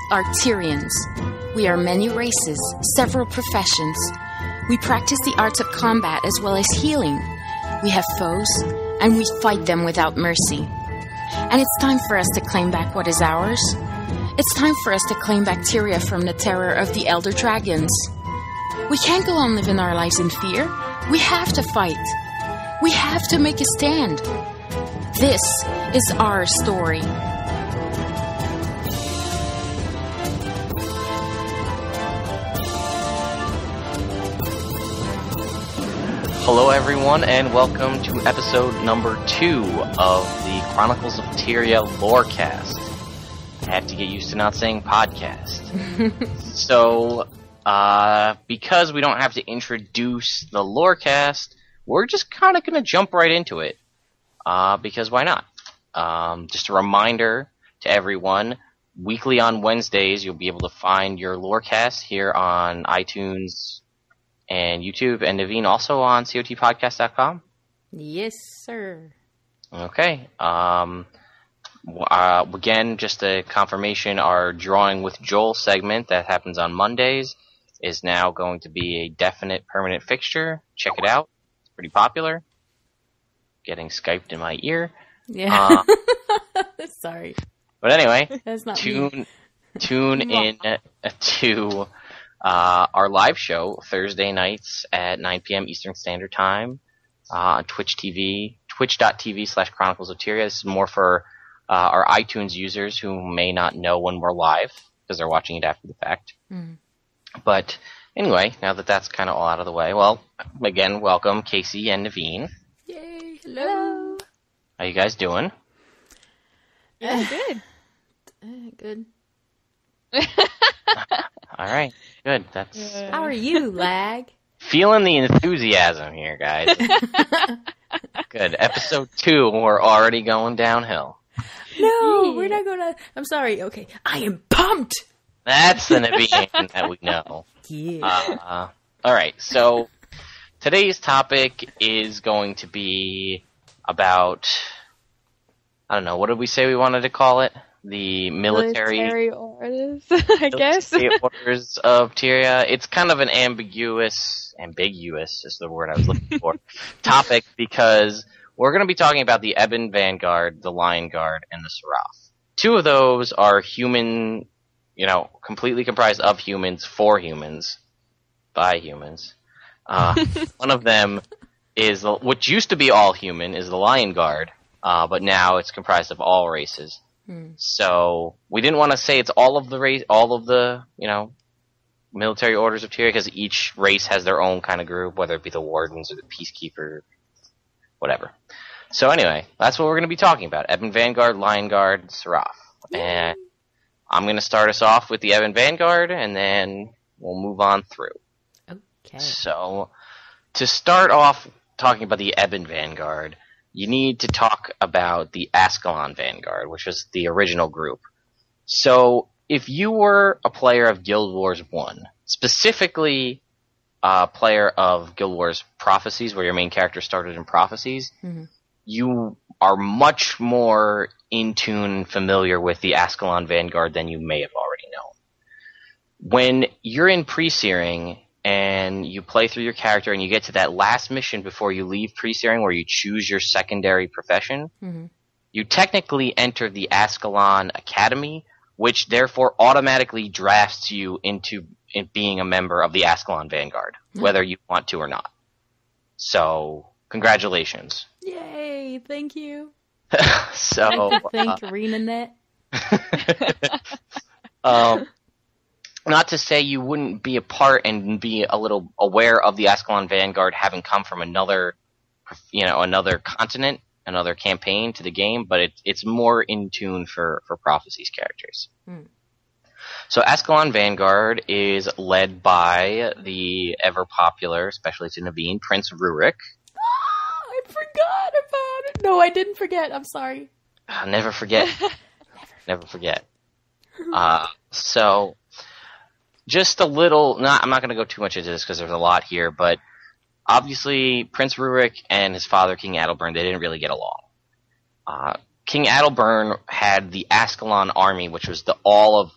are Tyrians. We are many races, several professions. We practice the arts of combat as well as healing. We have foes, and we fight them without mercy. And it's time for us to claim back what is ours. It's time for us to claim back Tyria from the terror of the Elder Dragons. We can't go on living our lives in fear. We have to fight. We have to make a stand. This is our story. Hello everyone, and welcome to episode number 2 of the Chronicles of Tyria Lorecast. I have to get used to not saying podcast. So, because we don't have to introduce the Lorecast, we're just kind of going to jump right into it. Because why not? Just a reminder to everyone, weekly on Wednesdays you'll be able to find your Lorecast here on iTunes and YouTube, and Naveen also on CoTPodcast.com? Yes, sir. Okay. Again, just a confirmation, our Drawing with Joel segment that happens on Mondays is now going to be a definite permanent fixture. Check it out. It's pretty popular. Getting Skyped in my ear. Yeah. Sorry. But anyway, that's not tune in to our live show Thursday nights at 9 p.m. Eastern Standard Time on twitch.tv/chroniclesoftyria. This is more for our iTunes users who may not know when we're live because they're watching it after the fact. But anyway, now that that's kind of all out of the way, well, again, welcome Kaysee and Naveen. Yay! Hello. How you guys doing? Yeah, good. Good. All right, good. That's How are you, Lag? feeling the enthusiasm here, guys. Good. Episode 2, we're already going downhill. No, we're not gonna. I'm sorry. Okay, I am pumped. That's the Naveen that we know. Yeah. All right, so today's topic is going to be about, I don't know, what did we say we wanted to call it? The military orders, I guess. Military orders of Tyria. It's kind of an ambiguous is the word I was looking for, topic, because we're going to be talking about the Ebon Vanguard, the Lion Guard, and the Seraph. 2 of those are human, completely comprised of humans, for humans, by humans. One of them is, which used to be all human, is the Lion Guard, but now it's comprised of all races. So we didn't want to say it's all of the military orders of Tyria, because each race has their own kind of group, whether it be the Wardens or the Peacekeeper, whatever. So anyway, that's what we're going to be talking about. Ebon Vanguard, Lion Guard, Seraph. And I'm going to start us off with the Ebon Vanguard, and then we'll move on through. Okay. So, to start off talking about the Ebon Vanguard, you need to talk about the Ascalon Vanguard, which was the original group. So, if you were a player of Guild Wars 1, specifically a player of Guild Wars Prophecies, where your main character started in Prophecies, you are much more in tune and familiar with the Ascalon Vanguard than you may have already known. When you're in pre-searing and you play through your character and you get to that last mission before you leave pre-searing, where you choose your secondary profession, you technically enter the Ascalon Academy, which therefore automatically drafts you into being a member of the Ascalon Vanguard, whether you want to or not. So, congratulations. Yay! Thank you. So, Thank ArenaNet. not to say you wouldn't be a part and be a little aware of the Ascalon Vanguard having come from another continent, another campaign to the game, but it's more in tune for Prophecies characters. So Ascalon Vanguard is led by the ever popular, especially to Naveen, Prince Rurik. I forgot about it. No, I didn't forget. I'm sorry. Never forget. Never forget. So, just a little, I'm not going to go too much into this because there's a lot here, but obviously Prince Rurik and his father, King Adelbern, they didn't really get along. King Adalbern had the Ascalon army, which was the whole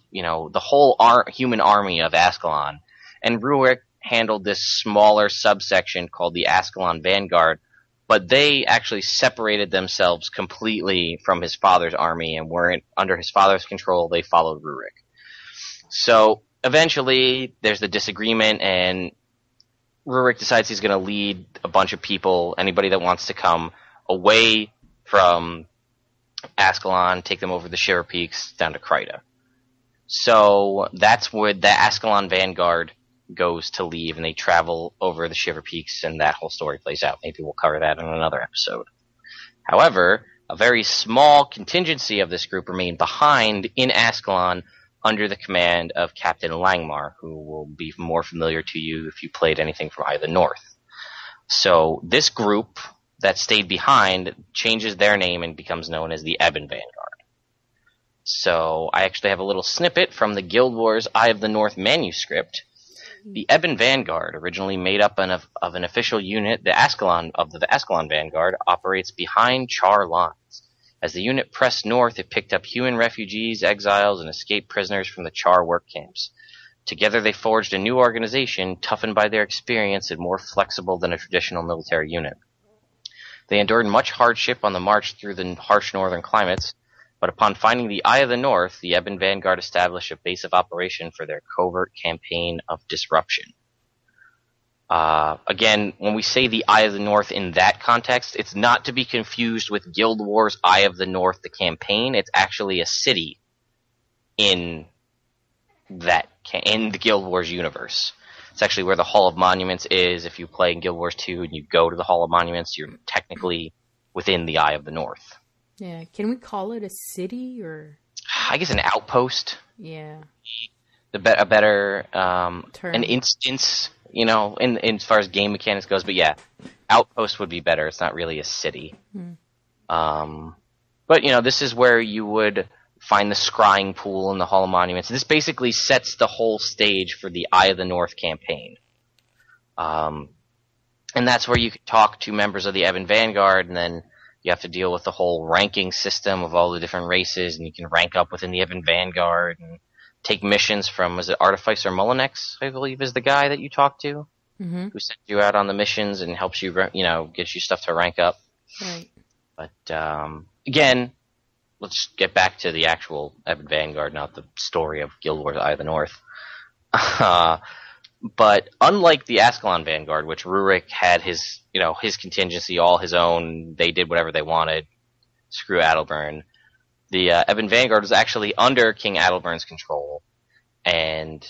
human army of Ascalon, and Rurik handled this smaller subsection called the Ascalon Vanguard, but they actually separated themselves completely from his father's army and weren't under his father's control. They followed Rurik. So eventually there's the disagreement, and Rurik decides he's going to lead a bunch of people, anybody that wants to come, away from Ascalon, take them over the Shiver Peaks down to Kryta. So that's where the Ascalon Vanguard goes to leave, and they travel over the Shiver Peaks, and that whole story plays out. Maybe we'll cover that in another episode. However, a very small contingency of this group remained behind in Ascalon under the command of Captain Langmar, who will be more familiar to you if you played anything from Eye of the North. So this group that stayed behind changes their name and becomes known as the Ebon Vanguard. So I actually have a little snippet from the Guild Wars Eye of the North manuscript. The Ebon Vanguard, originally made up of an official unit, the Ascalon Vanguard, operates behind Char lines. As the unit pressed north, it picked up human refugees, exiles, and escaped prisoners from the Char work camps. Together they forged a new organization, toughened by their experience and more flexible than a traditional military unit. They endured much hardship on the march through the harsh northern climates, but upon finding the Eye of the North, the Ebon Vanguard established a base of operation for their covert campaign of disruption. Again, when we say the Eye of the North in that context, it's not to be confused with Guild Wars Eye of the North, the campaign. It's actually a city in the Guild Wars universe. It's actually where the Hall of Monuments is. If you play in Guild Wars 2 and you go to the Hall of Monuments, you're technically within the Eye of the North. Yeah, can we call it a city or? I guess an outpost. Yeah. A better term. An instance, in as far as game mechanics goes. But yeah, outpost would be better. It's not really a city. But this is where you would find the scrying pool in the Hall of Monuments. This basically sets the whole stage for the Eye of the North campaign. And that's where you can talk to members of the Ebon Vanguard, and then you have to deal with the whole ranking system of all the different races, and you can rank up within the Ebon Vanguard and take missions from, was it Artificer Mullinex, I believe, is the guy that you talk to, who sends you out on the missions and helps you, gives you stuff to rank up. Right. But, again, let's get back to the actual Ebon Vanguard, not the story of Guild Wars Eye of the North. But unlike the Ascalon Vanguard, which Rurik had his contingency, all his own, they did whatever they wanted, screw Adalbern, the Ebon Vanguard was actually under King Adalbern's control, and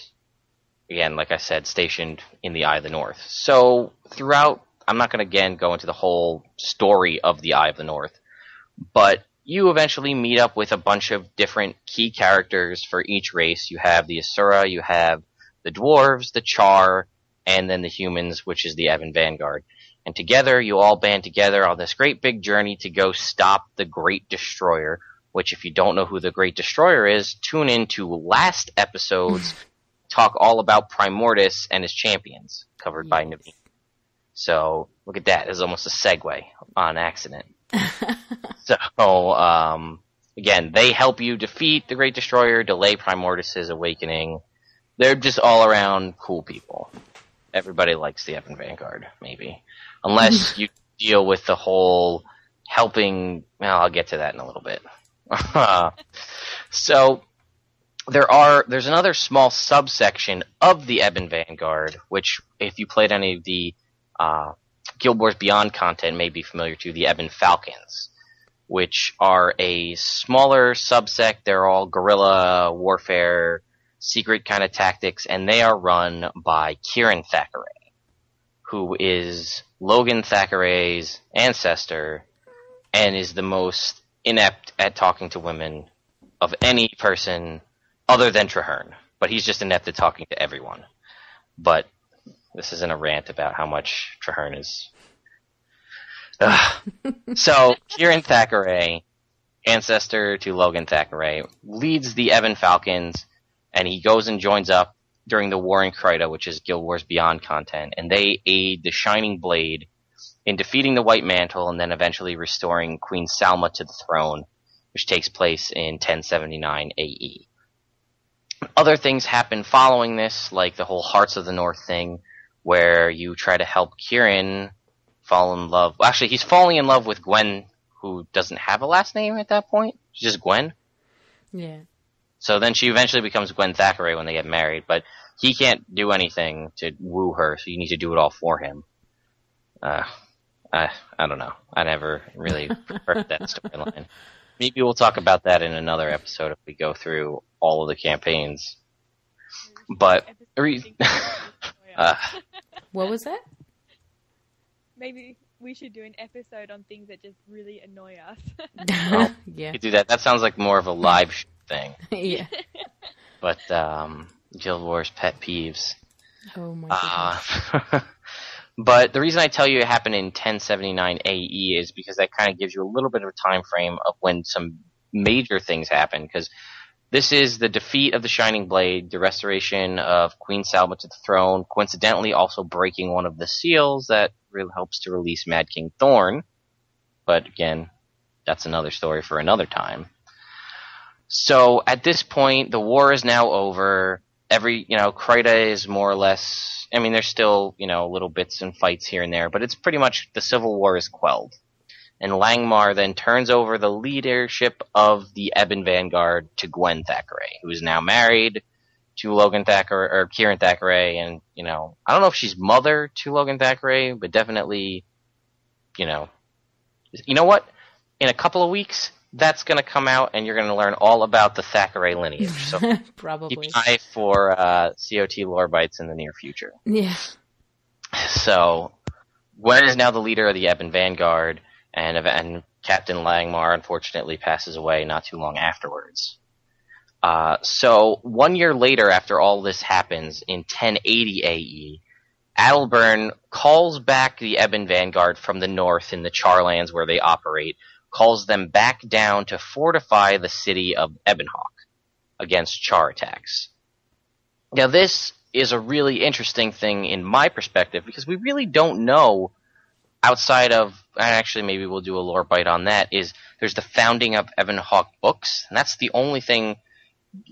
again, like I said, stationed in the Eye of the North. So throughout, I'm not going to again go into the whole story of the Eye of the North, but you eventually meet up with a bunch of different key characters for each race. You have the Asura, you have the Dwarves, the Char, and then the humans, which is the Ebon Vanguard. And together, you all band together on this great big journey to go stop the Great Destroyer, which if you don't know who the Great Destroyer is, tune in to last episode's talk all about Primordus and his champions, covered by Naveen. So, look at that. It's almost a segue on accident. So, again, they help you defeat the Great Destroyer, delay Primordus' awakening. They're just all-around cool people. Everybody likes the Ebon Vanguard, maybe. Unless you deal with the whole helping... Well, I'll get to that in a little bit. So, there's another small subsection of the Ebon Vanguard, which, if you played any of the Guild Wars Beyond content, may be familiar to, the Ebon Falcons, which are a smaller subsect. They're all guerrilla warfare, secret kind of tactics, and they are run by Kieran Thackeray, who is Logan Thackeray's ancestor and is the most inept at talking to women of any person other than Traherne. But he's just inept at talking to everyone. But this isn't a rant about how much Traherne is. So, Kieran Thackeray, ancestor to Logan Thackeray, leads the Ebon Falcons, and he goes and joins up during the War in Kryta, which is Guild Wars Beyond content, and they aid the Shining Blade in defeating the White Mantle and then eventually restoring Queen Salma to the throne which takes place in 1079 AE. Other things happen following this, like the whole Hearts of the North thing, where you try to help Kieran fall in love. Well, actually, he's falling in love with Gwen, who doesn't have a last name at that point. She's just Gwen. Yeah. So then she eventually becomes Gwen Thackeray when they get married, but he can't do anything to woo her, so you need to do it all for him. I don't know. I never really heard that storyline. Maybe we'll talk about that in another episode if we go through all of the campaigns. But what was that? Maybe we should do an episode on things that just really annoy us. Well, Yeah. you could do that. That sounds like more of a live thing. Yeah. But Guild Wars pet peeves. Oh my goodness. But the reason I tell you it happened in 1079 AE is because that kind of gives you a little bit of a time frame of when some major things happen. Because this is the defeat of the Shining Blade, the restoration of Queen Salma to the throne, coincidentally also breaking one of the seals that really helps to release Mad King Thorn. But again, that's another story for another time. So at this point, the war is now over. Kryta is more or less, I mean, there's still, little bits and fights here and there, but it's pretty much the civil war is quelled. And Langmar then turns over the leadership of the Ebon Vanguard to Gwen Thackeray, who is now married to Logan Thackeray, or Kieran Thackeray, and, I don't know if she's mother to Logan Thackeray, but definitely, you know what? In a couple of weeks, that's going to come out, and you're going to learn all about the Thackeray lineage. So Probably. keep an eye for COT lore bites in the near future. Yeah. So Gwen is now the leader of the Ebon Vanguard, and Captain Langmar unfortunately passes away not too long afterwards. So 1 year later, after all this happens, in 1080 AE, Adalbern calls back the Ebon Vanguard from the north in the Charlands where they operate, calls them back down to fortify the city of Ebonhawk against Char attacks. Now this is a really interesting thing in my perspective, because we really don't know outside of, and actually maybe we'll do a lore bite on that, is there's the founding of Ebonhawk books, and that's the only thing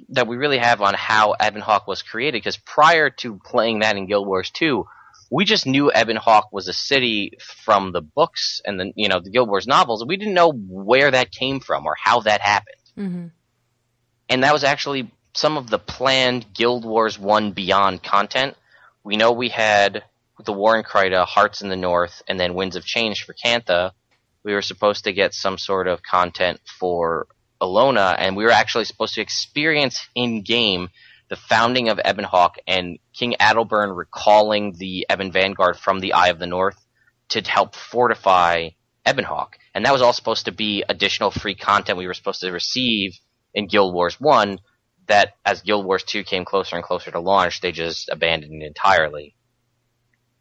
that we really have on how Ebonhawk was created, because prior to playing that in Guild Wars 2, we just knew Ebonhawk was a city from the books and the Guild Wars novels, and we didn't know where that came from or how that happened. Mm-hmm. And that was actually some of the planned Guild Wars 1 Beyond content. We know we had the War in Kryta, Hearts in the North, and then Winds of Change for Cantha. We were supposed to get some sort of content for Alona, and we were actually supposed to experience in-game the founding of Ebonhawk and King Adalbern recalling the Ebon Vanguard from the Eye of the North to help fortify Ebonhawk. And that was all supposed to be additional free content we were supposed to receive in Guild Wars 1, that as Guild Wars 2 came closer and closer to launch, they just abandoned it entirely.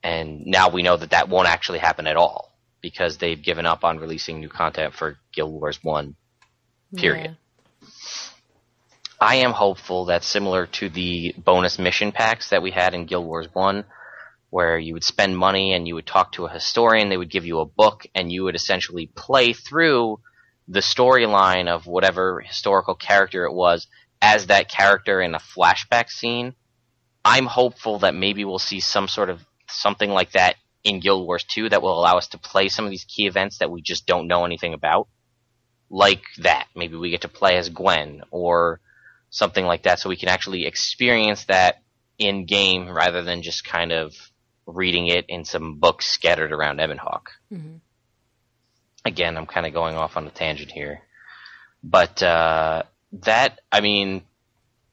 And now we know that that won't actually happen at all, because they've given up on releasing new content for Guild Wars 1, period. Yeah. I am hopeful that similar to the bonus mission packs that we had in Guild Wars 1, where you would spend money and you would talk to a historian, they would give you a book, and you would essentially play through the storyline of whatever historical character it was as that character in a flashback scene. I'm hopeful that maybe we'll see some sort of something like that in Guild Wars 2 that will allow us to play some of these key events that we just don't know anything about. Like that. Maybe we get to play as Gwen, or something like that, so we can actually experience that in-game rather than just kind of reading it in some books scattered around Ebonhawk. Mm-hmm. Again, I'm kind of going off on a tangent here. But the Ebon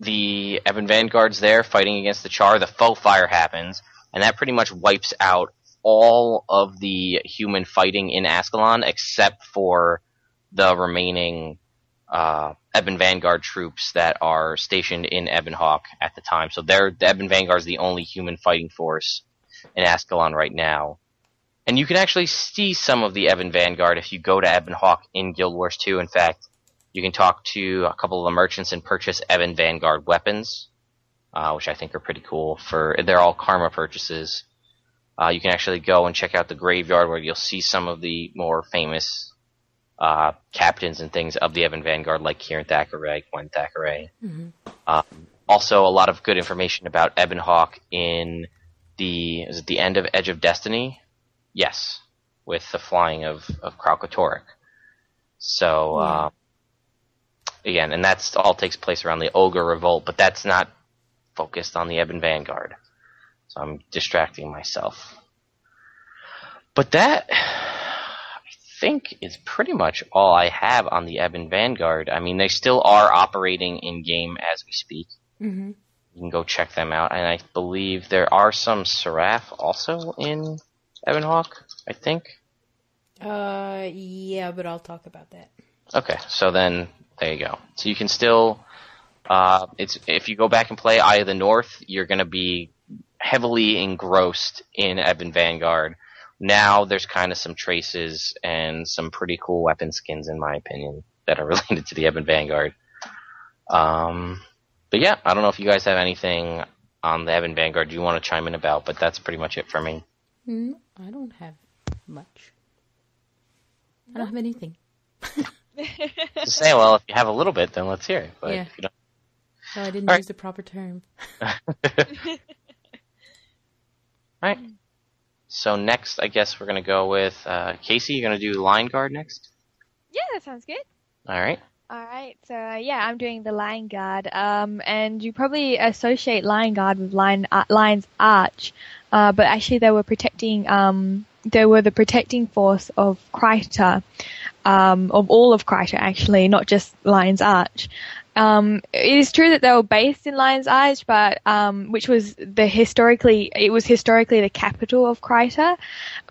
Vanguard's there fighting against the Char, the foe fire happens, and that pretty much wipes out all of the human fighting in Ascalon except for the remaining Ebon Vanguard troops that are stationed in Ebonhawk at the time. So the Ebon Vanguard is the only human fighting force in Ascalon right now. And you can actually see some of the Ebon Vanguard if you go to Ebonhawk in Guild Wars 2. In fact, you can talk to a couple of the merchants and purchase Ebon Vanguard weapons, which I think are pretty cool. They're all karma purchases. You can actually go and check out the graveyard where you'll see some of the more famous captains and things of the Ebon Vanguard, like Kieran Thackeray, Gwen Thackeray. Mm-hmm. Also, a lot of good information about Ebonhawk in is it the end of Edge of Destiny? Yes, with the flying of CoTLorecast. So, again, and that's all takes place around the Ogre Revolt, but that's not focused on the Ebon Vanguard. So I'm distracting myself. But that, I think, is pretty much all I have on the Ebon Vanguard. I mean, they still are operating in-game as we speak. Mm-hmm. You can go check them out. And I believe there are some Seraph also in Ebonhawk, I think. Yeah, but I'll talk about that. Okay, so then, there you go. So you can still, if you go back and play Eye of the North, you're going to be heavily engrossed in Ebon Vanguard. Now there's kind of some traces and some pretty cool weapon skins, in my opinion, that are related to the Ebon Vanguard. But yeah, I don't know if you guys have anything on the Ebon Vanguard you want to chime in about, but that's pretty much it for me. I don't have much. I don't have anything. To say, well, if you have a little bit, then let's hear it. But if you don't... No, I didn't use the proper term. Alright. So next, I guess we're going to go with Kaysee. You're going to do Lion Guard next? Yeah, that sounds good. Alright. Alright, so I'm doing the Lion Guard, and you probably associate Lion Guard with Lion's Arch, but actually they were the protecting force of Kryta, of all of Kryta actually, not just Lion's Arch. It is true that they were based in Lion's Arch, but which was historically the capital of Kryta,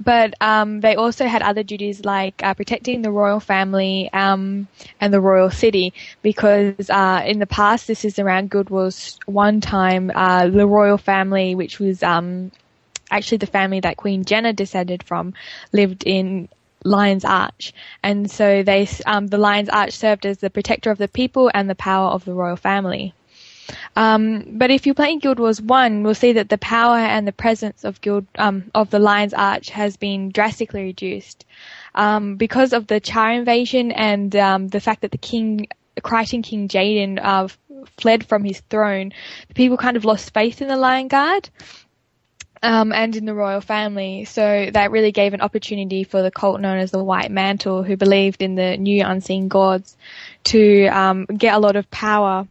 but they also had other duties like protecting the royal family and the royal city, because in the past, this is around Guild Wars 1 time, the royal family, which was actually the family that Queen Jenna descended from, lived in Lion's Arch, and so the Lion's Arch served as the protector of the people and the power of the royal family. But if you play Guild Wars 1, we'll see that the power and the presence of the Lion's Arch has been drastically reduced because of the Char invasion and the fact that the Krytan King Jaden fled from his throne. The people kind of lost faith in the Lion Guard. And in the royal family. So that really gave an opportunity for the cult known as the White Mantle, who believed in the new unseen gods, to get a lot of power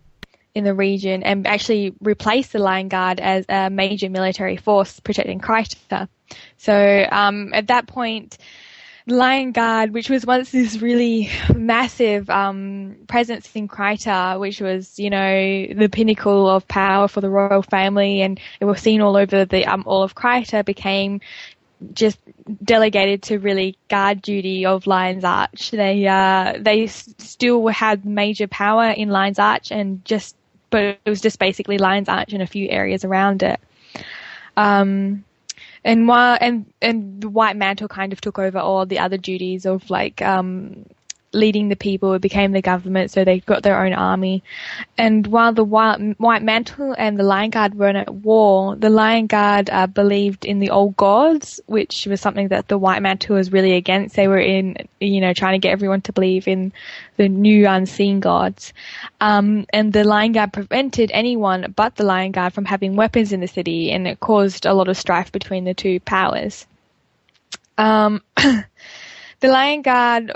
in the region and actually replace the Lion Guard as a major military force protecting Kryta. So at that point, the Lion Guard, which was once this really massive presence in Kryta, which was, the pinnacle of power for the royal family, and it was seen all over all of Kryta, became just delegated to really guard duty of Lion's Arch. They still had major power in Lion's Arch, but it was just basically Lion's Arch and a few areas around it. And the White Mantle kind of took over all the other duties of leading the people. It became the government, so they got their own army. And while the White Mantle and the Lion Guard were at war, the Lion Guard believed in the old gods, which was something that the White Mantle was really against. They were trying to get everyone to believe in the new unseen gods. And the Lion Guard prevented anyone but the Lion Guard from having weapons in the city, and it caused a lot of strife between the two powers. The Lion Guard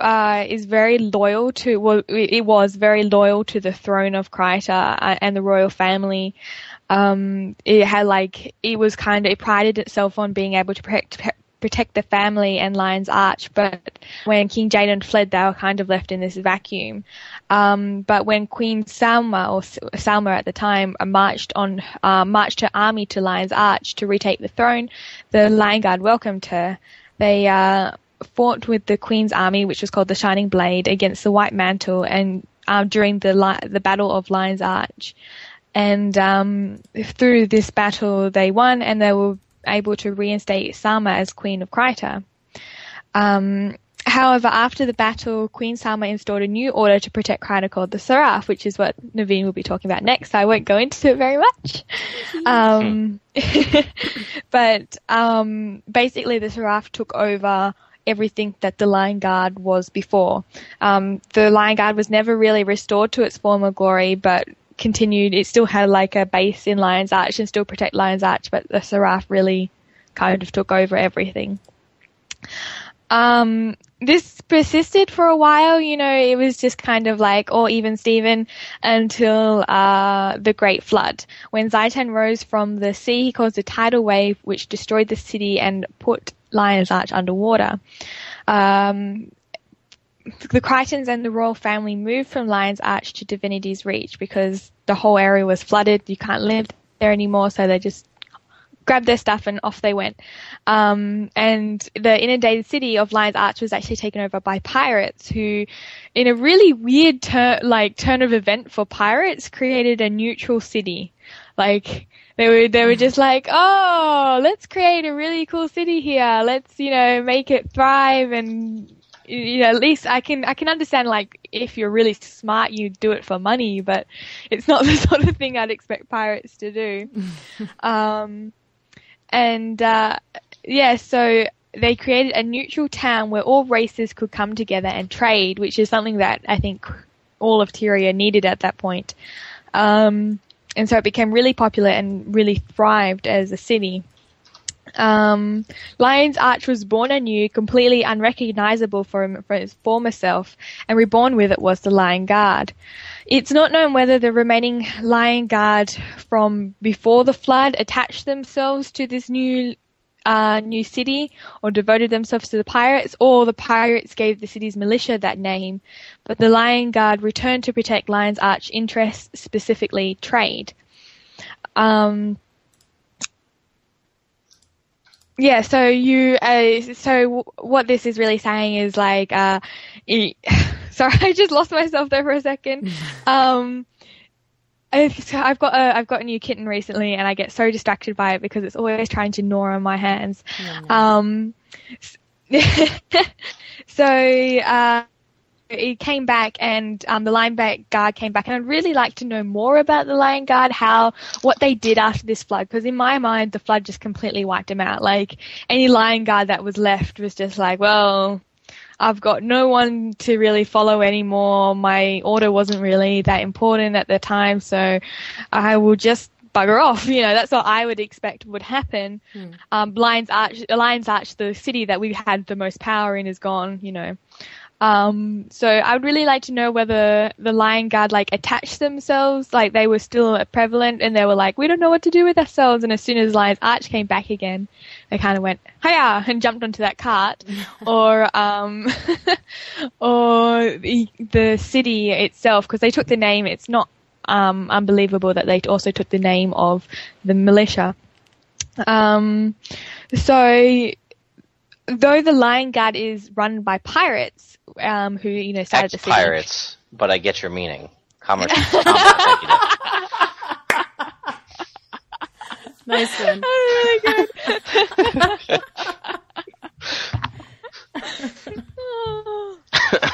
is very loyal it was very loyal to the throne of Kryta and the royal family. It prided itself on being able to protect the family and Lion's Arch, but when King Jaden fled, they were kind of left in this vacuum. But when Queen Salma at the time marched her army to Lion's Arch to retake the throne, the Lion Guard welcomed her. They fought with the Queen's army, which was called the Shining Blade, against the White Mantle, and during the Battle of Lion's Arch. And through this battle, they won, and they were able to reinstate Salma as Queen of Kryta. However, after the battle, Queen Salma installed a new order to protect Kryta called the Seraph, which is what Naveen will be talking about next, so I won't go into it very much. But basically the Seraph took over everything that the Lion Guard was before. The Lion Guard was never really restored to its former glory, but continued. It still had like a base in Lion's Arch and still protect Lion's Arch, but the Seraph really kind of took over everything. This persisted for a while, it was just kind of like, or even Steven, until the Great Flood. When Zaitan rose from the sea, he caused a tidal wave which destroyed the city and put Lion's Arch underwater. The Crichtons and the royal family moved from Lion's Arch to Divinity's Reach because the whole area was flooded. You can't live there anymore, so they just grabbed their stuff and off they went. And the inundated city of Lion's Arch was actually taken over by pirates who, in a really weird turn of event for pirates, created a neutral city. Like, they were just like, oh, let's create a really cool city here. Let's, make it thrive. And, at least I can understand, like, if you're really smart, you do it for money, but it's not the sort of thing I'd expect pirates to do. So they created a neutral town where all races could come together and trade, which is something that I think all of Tyria needed at that point. And so it became really popular and really thrived as a city. Lion's Arch was born anew, completely unrecognizable for its former self, and reborn with it was the Lion Guard. It's not known whether the remaining Lion Guard from before the flood attached themselves to this new city or devoted themselves to the pirates, or the pirates gave the city's militia that name, but the Lion Guard returned to protect Lion's Arch interests, specifically trade. So what this is really saying is like, sorry, I just lost myself there for a second. I've got a new kitten recently, and I get so distracted by it because it's always trying to gnaw on my hands. It came back, and the Lion Guard came back, and I'd really like to know more about the Lion Guard, what they did after this flood, because in my mind, the flood just completely wiped them out. Like, any Lion Guard that was left was just like, well, I've got no one to really follow anymore. My order wasn't really that important at the time, so I will just bugger off. That's what I would expect would happen. Lion's Arch, the city that we had the most power in, is gone, So I would really like to know whether the Lion Guard attached themselves, they were still prevalent, and they were like, we don't know what to do with ourselves. And as soon as Lion's Arch came back again, they kind of went, hiya, and jumped onto that cart. Or the city itself, because they took the name. It's not unbelievable that they also took the name of the militia. So though the Lion Guard is run by pirates, who started the city. Pirates, but I get your meaning. Commerce executive. Nice one. Really good.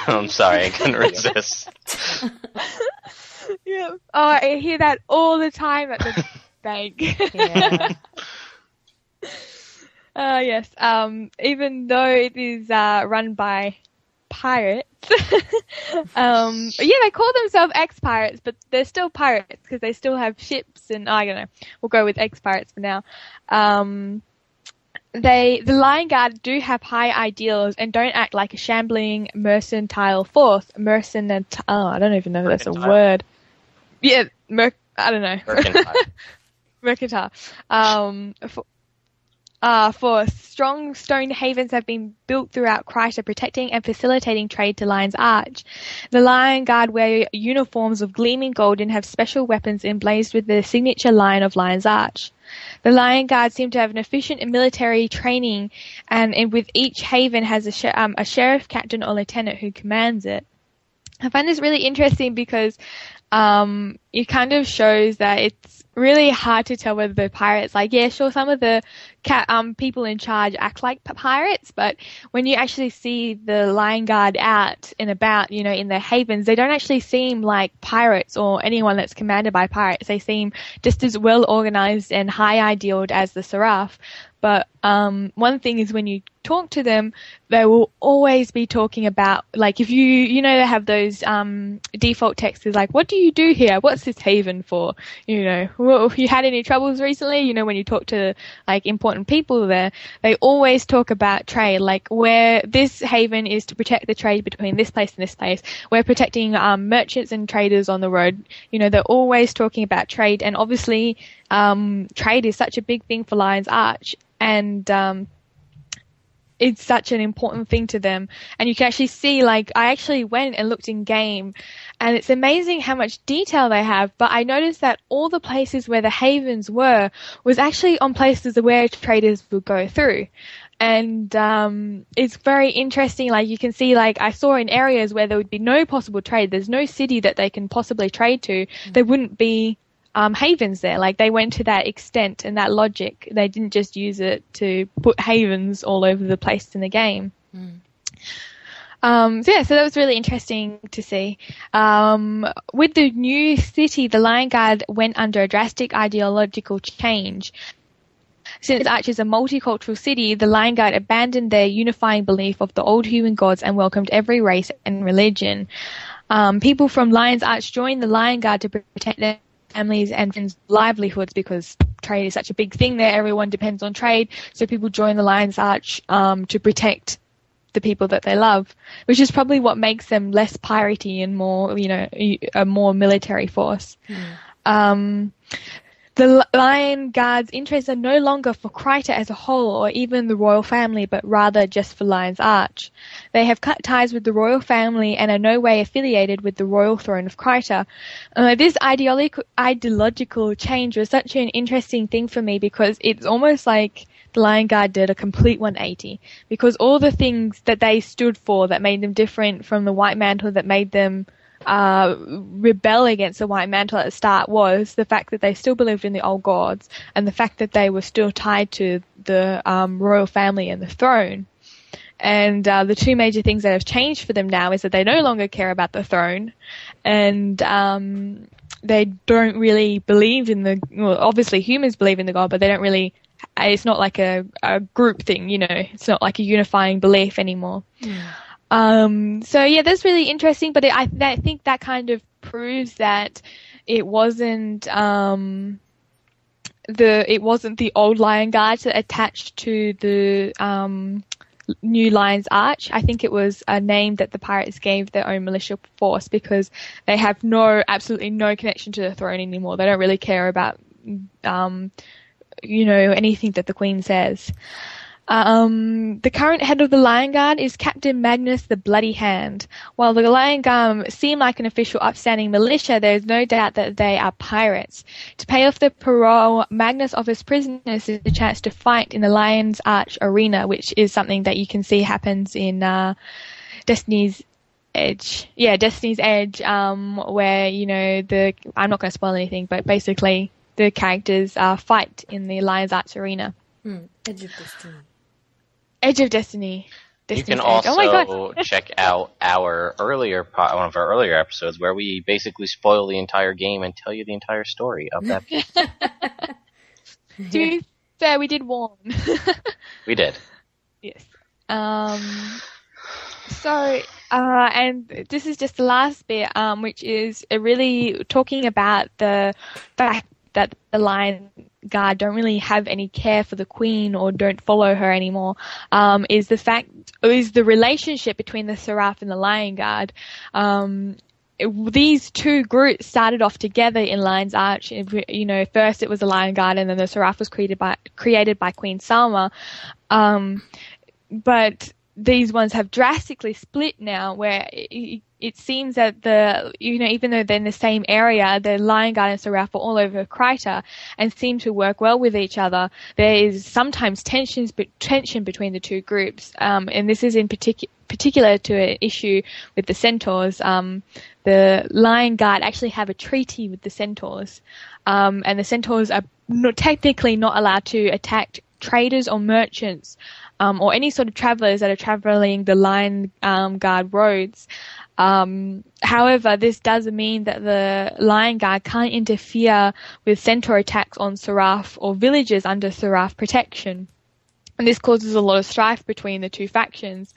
I'm sorry, I couldn't resist. Yeah. Oh, I hear that all the time at the bank. Yeah. Yes. Even though it is run by pirates, they call themselves ex-pirates, but they're still pirates because they still have ships, and I don't know. We'll go with ex-pirates for now. The Lion Guard do have high ideals and don't act like a shambling mercantile force. I don't even know if that's a word. Yeah, I don't know. Mercantile. Force. Strong stone havens have been built throughout Kryta, protecting and facilitating trade to Lion's Arch. The Lion Guard wear uniforms of gleaming gold and have special weapons emblazoned with the signature lion of Lion's Arch. The Lion Guard seem to have an efficient military training, and with each haven has a sheriff, captain, or lieutenant who commands it. I find this really interesting because it kind of shows that it's really hard to tell whether the pirates, like, yeah, sure, some of the people in charge act like pirates, but when you actually see the Lion Guard out and about, you know, in their havens, they don't actually seem like pirates or anyone that's commanded by pirates. They seem just as well organized and high idealed as the Seraph. But one thing is when you talk to them, they will always be talking about, like, if you know, they have those default texts like, what do you do here? What's this haven for? You know, well, if you had any troubles recently, you know, when you talk to, like, important people there, they always talk about trade, like, where this haven is to protect the trade between this place and this place. We're protecting merchants and traders on the road. You know, they're always talking about trade, and obviously trade is such a big thing for Lion's Arch. And it's such an important thing to them. And you can actually see, like, I actually went and looked in game, and it's amazing how much detail they have. But I noticed that all the places where the havens were was actually on places where traders would go through. And it's very interesting. Like, you can see, like, I saw in areas where there would be no possible trade. There's no city that they can possibly trade to. There wouldn't be havens there. Like, they went to that extent and that logic. They didn't just use it to put havens all over the place in the game. So that was really interesting to see. With the new city, the Lion Guard went under a drastic ideological change. Since Arch is a multicultural city, the Lion Guard abandoned their unifying belief of the old human gods and welcomed every race and religion. People from Lion's Arch joined the Lion Guard to protect their families and friends' livelihoods, because trade is such a big thing there. Everyone depends on trade, so people join the Lion's Arch to protect the people that they love, which is probably what makes them less piratey and more, you know, a more military force. The Lion Guard's interests are no longer for Kryta as a whole or even the royal family, but rather just for Lion's Arch. They have cut ties with the royal family and are no way affiliated with the royal throne of Kryta. This ideological change was such an interesting thing for me, because it's almost like the Lion Guard did a complete 180, because all the things that they stood for that made them different from the White Mantle, that made them rebel against the White Mantle at the start, was the fact that they still believed in the old gods, and the fact that they were still tied to the royal family and the throne. And the two major things that have changed for them now is that they no longer care about the throne, and they don't really believe in the, well, obviously humans believe in the god, but they don't really, it's not like a group thing, you know, it's not like a unifying belief anymore. So yeah, that's really interesting, but I think that kind of proves that it wasn't the old Lion Guard that attached to the new Lion's Arch. I think it was a name that the pirates gave their own militia force, because they have absolutely no connection to the throne anymore. They don't really care about you know, anything that the Queen says. The current head of the Lion Guard is Captain Magnus the Bloody Hand. While the Lion Guard seem like an official upstanding militia, there is no doubt that they are pirates. To pay off the parole, Magnus offers prisoners a chance to fight in the Lion's Arch arena, which is something that you can see happens in Destiny's Edge. Yeah, Destiny's Edge, where, you know, I'm not going to spoil anything, but basically the characters fight in the Lion's Arch arena. Edge of Destiny. Edge of Destiny. You can also check out our one of our earlier episodes, where we basically spoil the entire game and tell you the entire story of that. To be fair, we did warn. We did. Yes. And this is just the last bit, which is really talking about the fact that the Lion Guard don't really have any care for the Queen or don't follow her anymore, is the relationship between the Seraph and the Lion Guard. These two groups started off together in Lion's Arch. You know, first it was the Lion Guard, and then the Seraph was created by Queen Salma. But these ones have drastically split now, where it seems that even though they're in the same area, the lion guard and seraph are all over Kryta and seem to work well with each other. There is sometimes tension between the two groups, and this is in particular to an issue with the centaurs. The lion guard actually have a treaty with the centaurs, and the centaurs are technically not allowed to attack traders or merchants, or any sort of travelers that are traveling the lion guard roads. However, this does mean that the lion guard can't interfere with centaur attacks on seraph or villages under seraph protection. And this causes a lot of strife between the two factions.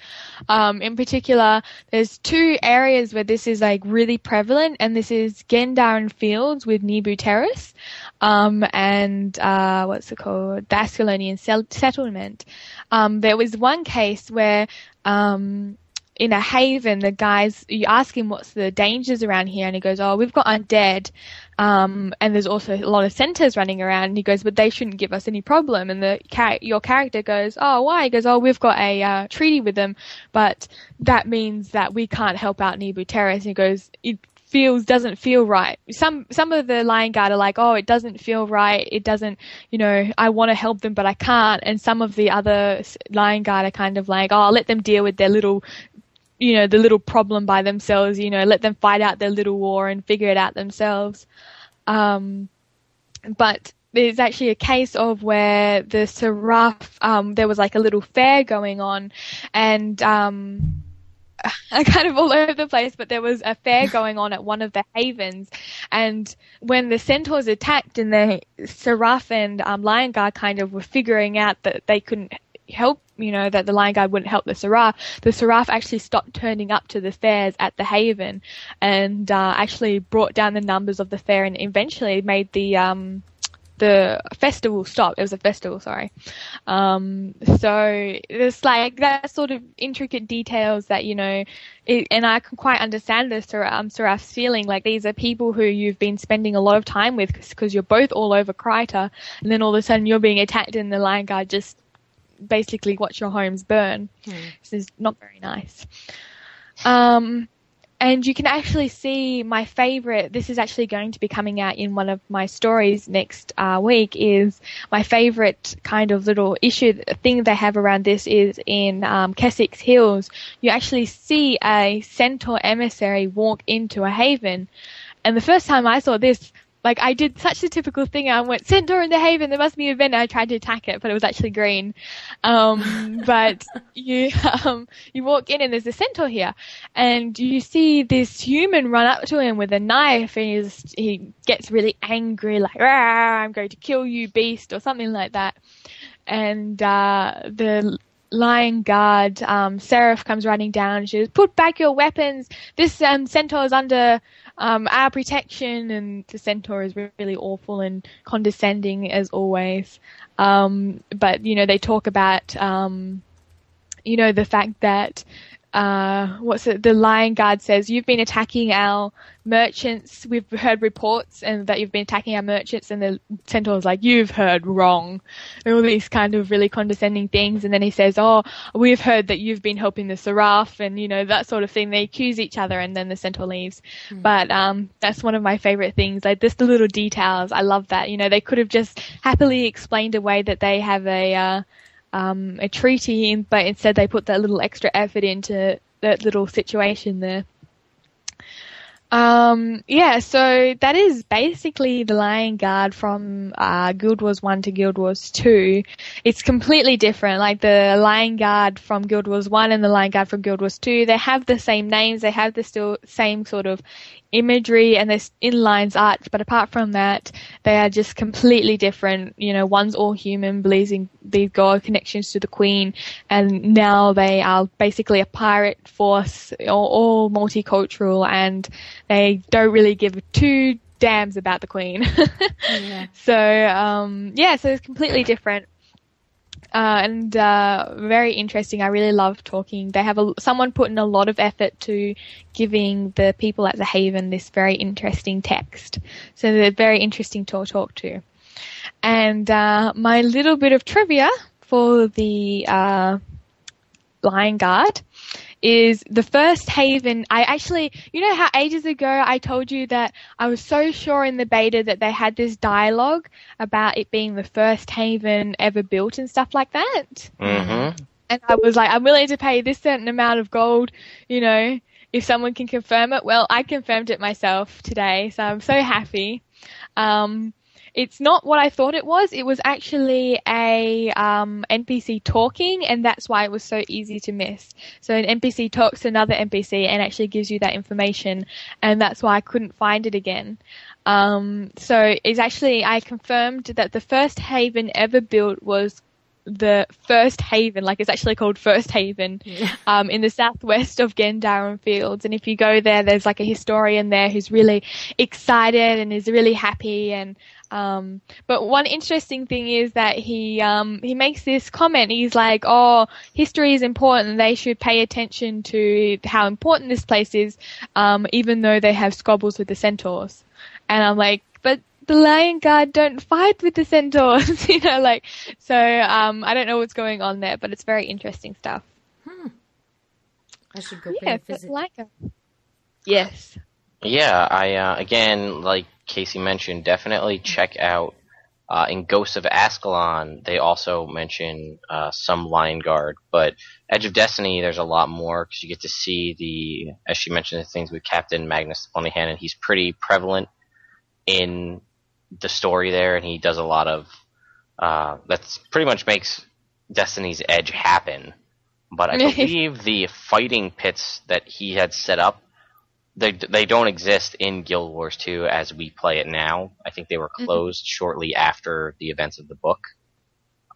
In particular, there's two areas where this is like really prevalent, and this is Gendarin Fields with Nibu Terrace, and what's it called? The Ascalonian settlement. There was one case where in a haven, the guys, you ask him what's the dangers around here, and he goes, oh, we've got undead, and there's also a lot of centaurs running around, and he goes, but they shouldn't give us any problem. And your character goes, oh, why? He goes, oh, we've got a treaty with them, but that means that we can't help out Nibu Terrace. And he goes, doesn't feel right. Some of the lion guard are like, oh, it doesn't feel right. It doesn't, I want to help them, but I can't. And some of the other lion guard are kind of like, oh, I'll let them deal with their little, the little problem by themselves, let them fight out their little war and figure it out themselves. But there's actually a case of where the seraph, there was like a little fair going on, and I'm kind of all over the place, but there was a fair going on at one of the havens, and when the centaurs attacked, and the seraph and lion guard kind of were figuring out that they couldn't help, that the lion guard wouldn't help the seraph actually stopped turning up to the fairs at the haven, and actually brought down the numbers of the fair, and eventually made the festival stop. It was a festival, sorry. So there's like that sort of intricate details that, and I can quite understand the seraph's feeling. Like, these are people who you've been spending a lot of time with because you're both all over Kryta, and then all of a sudden you're being attacked and the lion guard just basically watch your homes burn. This is not very nice. And you can actually see my favorite, this is actually going to be coming out in one of my stories next week, is my favorite kind of little thing they have around this is in Keswick's Hills. You actually see a centaur emissary walk into a haven. And the first time I saw this, like, I did such a typical thing. I went, centaur in the haven, there must be an event. And I tried to attack it, but it was actually green. But you walk in and there's a centaur here, and you see this human run up to him with a knife, and he gets really angry, like, I'm going to kill you, beast, or something like that. And the lion guard, Seraph, comes running down, and she says, put back your weapons. This centaur is under our protection. And the centaur is really awful and condescending as always. But they talk about the fact that the lion guard says, you've been attacking our merchants. We've heard reports and that you've been attacking our merchants. And the centaur's like, you've heard wrong. And all these kind of really condescending things. And then he says, oh, we've heard that you've been helping the seraph, and that sort of thing. They accuse each other, and then the centaur leaves. But that's one of my favorite things, like just the little details. I love that. They could have just happily explained away that they have a treaty, but instead they put that little extra effort into that little situation there. So that is basically the Lion Guard from Guild Wars 1 to Guild Wars 2. It's completely different. Like, the Lion Guard from Guild Wars 1 and the Lion Guard from Guild Wars 2, they have the same names, they have the same sort of imagery and this inlines art, but apart from that, they are just completely different. One's all human, believes in these god connections to the Queen, and now they are basically a pirate force, all multicultural, and they don't really give two damns about the Queen. Yeah. So it's completely different. And very interesting. I really love talking. They have someone put in a lot of effort to giving the people at the Haven this very interesting text. So they're very interesting to talk to. And my little bit of trivia for the Lion Guard is the first haven. You know how ages ago I told you that I was so sure in the beta that they had this dialogue about it being the first haven ever built and stuff like that? Mm-hmm. And I was like, I'm willing to pay this certain amount of gold, if someone can confirm it. Well, I confirmed it myself today, so I'm so happy. It's not what I thought it was. It was actually a NPC talking, and that's why it was so easy to miss. So an NPC talks to another NPC and actually gives you that information, and that's why I couldn't find it again. So it's actually, I confirmed that the first haven ever built was the First Haven, like it's actually called First Haven, in the southwest of Gendaron Fields. And if you go there, there's like a historian there who's really excited and is really happy. And but one interesting thing is that he makes this comment. He's like, "Oh, history is important. They should pay attention to how important this place is, even though they have squabbles with the centaurs." And I'm like, but the Lion Guard don't fight with the centaurs, so I don't know what's going on there, but it's very interesting stuff. I should go pay a visit. Yes. Yeah, I again, like Kaysee mentioned, definitely check out in Ghosts of Ascalon. They also mention some Lion Guard, but Edge of Destiny, there's a lot more because you get to see as she mentioned, the things with Captain Magnus the Bunnyhan, and he's pretty prevalent in the story there, and he does a lot of that's pretty much makes Destiny's Edge happen. But I believe the fighting pits that he had set up, they don't exist in Guild Wars 2 as we play it now. I think they were closed shortly after the events of the book.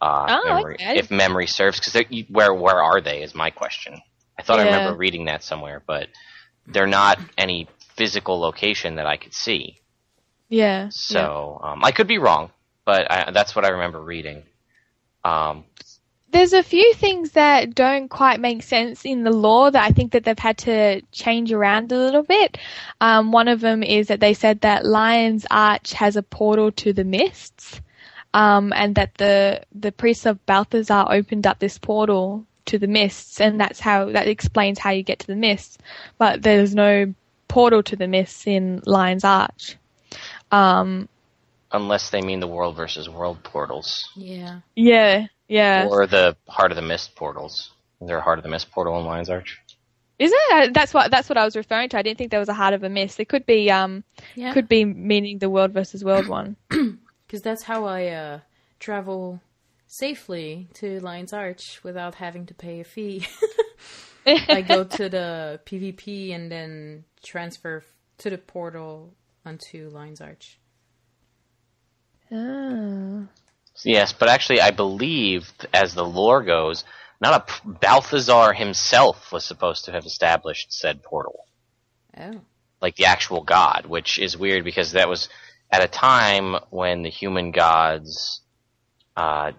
If memory serves, because where are they is my question. I thought I remember reading that somewhere, but they're not any physical location that I could see. Yeah. So I could be wrong, but that's what I remember reading. There's a few things that don't quite make sense in the lore that I think that they've had to change around a little bit. One of them is that they said that Lion's Arch has a portal to the mists, and that the priests of Balthazar opened up this portal to the mists, and that explains how you get to the mists. But there's no portal to the mists in Lion's Arch. Unless they mean the world versus world portals. Yeah. Yeah. Or the Heart of the Mist portals. Is there a Heart of the Mist portal in Lion's Arch? Is it? That's what I was referring to. I didn't think there was a Heart of a Mist. It could be meaning the world versus world one. Because that's how I travel safely to Lion's Arch without having to pay a fee. I go to the PvP and then transfer to the portal onto Lion's Arch. Oh. Yes, but actually I believe, as the lore goes, Balthazar himself was supposed to have established said portal. Oh. Like the actual god, which is weird because that was at a time when the human gods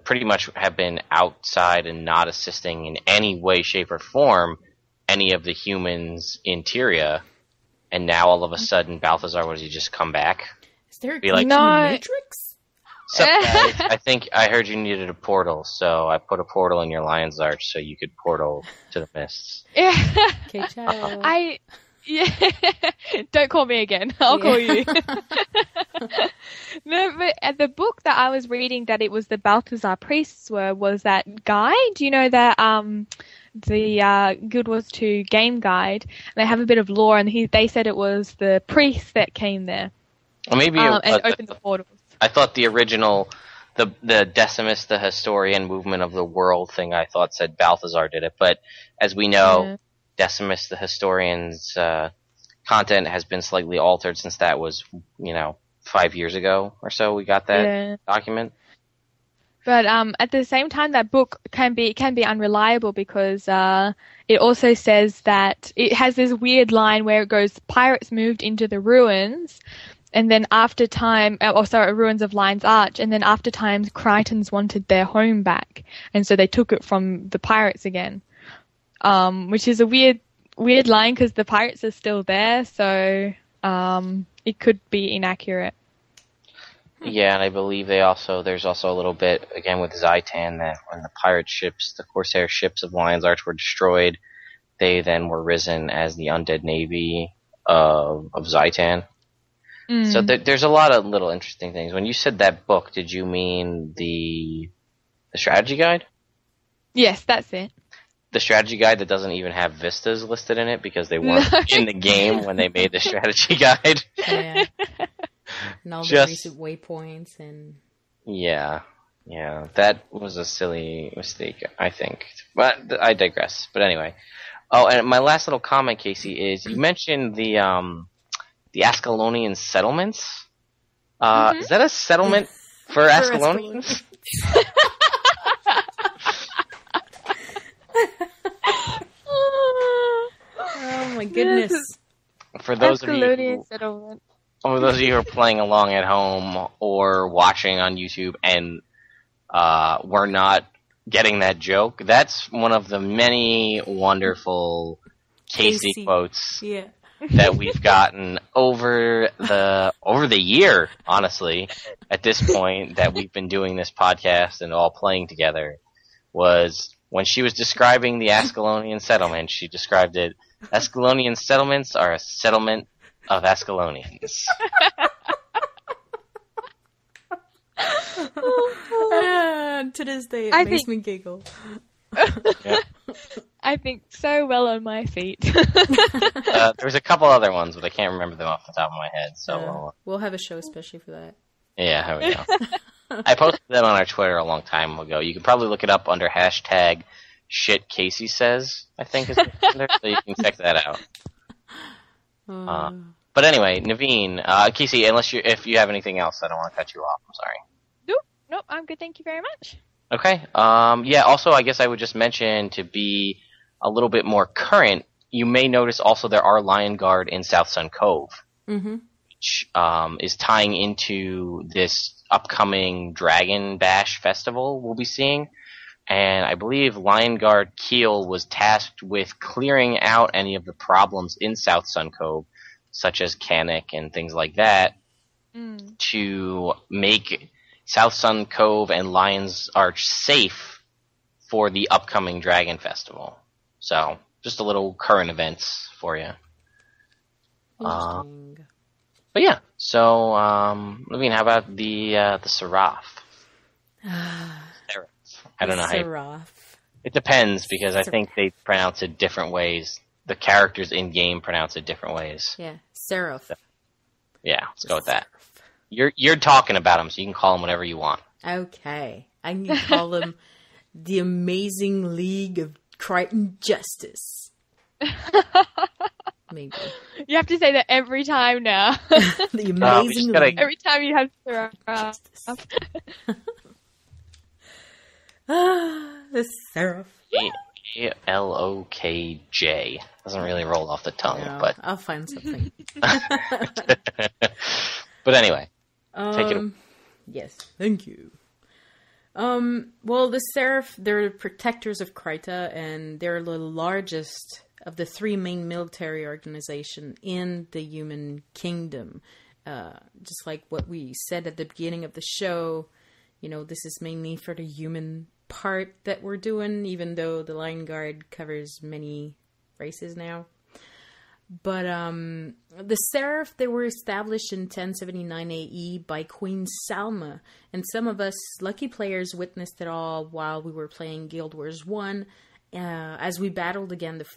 pretty much have been outside and not assisting in any way, shape, or form any of the humans in Tyria. And now all of a sudden, Balthazar, does he just come back? Is there a glitch in the Matrix? So, I think I heard you needed a portal, so I put a portal in your Lion's Arch so you could portal to the mists. Okay, ciao. Don't call me again. I'll call you. No, but at the book that I was reading that it was the Balthazar priests was that guide. You know that the Guild Wars 2 game guide. They have a bit of lore, and they said it was the priests that came there. Or maybe and opened the portals. I thought the original, the Decimus, the historian movement of the world thing, I thought said Balthazar did it. But as we know, Decimus, the historian's content has been slightly altered since that was, 5 years ago or so. We got that document. But at the same time, that book can be unreliable because it also says that it has this weird line where it goes, pirates moved into the ruins. And then after time, ruins of Lion's Arch, and then after time, Crichtons wanted their home back, and so they took it from the pirates again, which is a weird line because the pirates are still there, so it could be inaccurate. Yeah, and I believe there's also a little bit, again, with Zaitan, that when the pirate ships, the Corsair ships of Lion's Arch were destroyed, they then were risen as the undead navy of Zaitan. So there's a lot of little interesting things. When you said that book, did you mean the strategy guide? Yes, that's it. The strategy guide that doesn't even have vistas listed in it because they weren't in the game when they made the strategy guide. Yeah. And all the recent waypoints and... Yeah, that was a silly mistake, I think. But I digress. But anyway. Oh, and my last little comment, Kaysee, is you mentioned the Ascalonian settlements. Is that a settlement for Ascalonians? Oh my goodness. For those of you who are playing along at home or watching on YouTube and were not getting that joke, that's one of the many wonderful Kaysee quotes that we've gotten over the year, honestly, at this point that we've been doing this podcast and all playing together, was when she was describing the Ascalonian settlement, she described it, Ascalonian settlements are a settlement of Ascalonians. To this day, it makes me giggle. Yeah. I think so well on my feet. There's a couple other ones, but I can't remember them off the top of my head. So we'll have a show especially for that. Yeah, here we go. I posted them on our Twitter a long time ago. You can probably look it up under hashtag shit Kaysee says, I think is under, so you can check that out. But anyway, Naveen, Kaysee, if you have anything else, I don't want to cut you off. I'm sorry. Nope, I'm good. Thank you very much. Okay. Also, I guess I would just mention, to be a little bit more current, you may notice also there are Lion Guard in South Sun Cove, which is tying into this upcoming Dragon Bash festival we'll be seeing. And I believe Lion Guard Keel was tasked with clearing out any of the problems in South Sun Cove, such as Canic and things like that, to make South Sun Cove and Lion's Arch safe for the upcoming Dragon Festival. So, just a little current events for you. But yeah, so, Lagwyn, how about the Seraph? I don't know how it depends, because I think they pronounce it different ways. The characters in game pronounce it different ways. Yeah, Seraph. So, yeah, let's go with that. You're talking about them, so you can call them whatever you want. Okay, I can call them the Amazing League of Crichton Justice. Maybe you have to say that every time now. The Amazing League. Every time you have Seraph. The Seraph. Alokj. Doesn't really roll off the tongue, but I'll find something. But anyway, take it away. Yes, thank you. Well, the Seraph, they're protectors of Kryta, and they're the largest of the three main military organizations in the human kingdom. Just like what we said at the beginning of the show, this is mainly for the human part that we're doing, even though the Lion Guard covers many races now. But the Seraph, they were established in 1079 AE by Queen Salma, and some of us lucky players witnessed it all while we were playing Guild Wars 1, as we battled against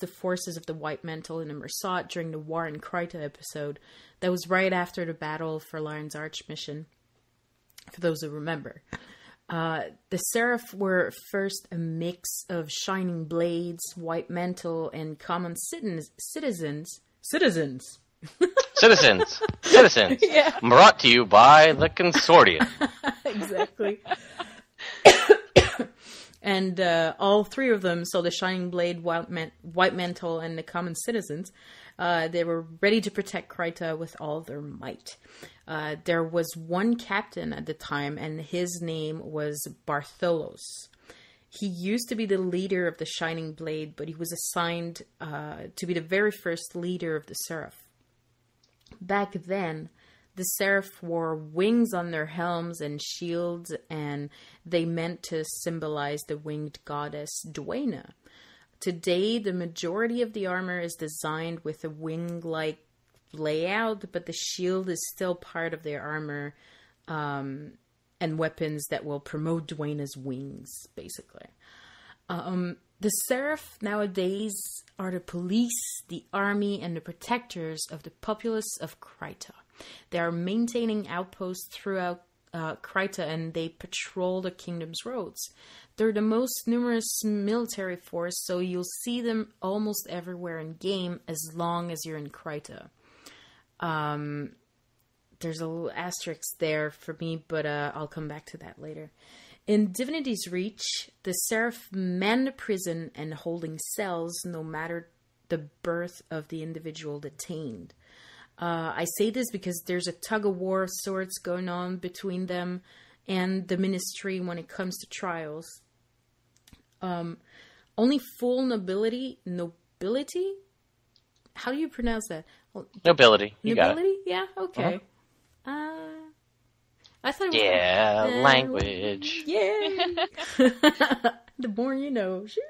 the forces of the White Mantle in Immersat during the War in Kryta episode. That was right after the battle for Lion's Arch mission, for those who remember. The Seraph were first a mix of Shining Blades, White Mantle, and common citizens. Yeah. Brought to you by the Consortium. Exactly. And all three of them, so the Shining Blade, White Mantle, and the common citizens, they were ready to protect Kryta with all their might. There was one captain at the time, and his name was Bartholos. He used to be the leader of the Shining Blade, but he was assigned to be the very first leader of the Seraph. Back then, The seraph wore wings on their helms and shields, and they meant to symbolize the winged goddess Duena. Today, the majority of the armor is designed with a wing-like layout, but the shield is still part of their armor and weapons that will promote Duena's wings, basically. The seraph nowadays are the police, the army, and the protectors of the populace of Kryta. They are maintaining outposts throughout Kryta, and they patrol the kingdom's roads. They're the most numerous military force, so you'll see them almost everywhere in game as long as you're in Kryta. There's a little asterisk there for me, but I'll come back to that later. In Divinity's Reach, the seraph man the prison and holding cells no matter the birth of the individual detained. I say this because there's a tug-of-war of sorts going on between them and the ministry when it comes to trials. Only full nobility? How do you pronounce that? Nobility. You got it. Nobility? Yeah, okay. I thought it was language. Yeah. The more you know. Sure.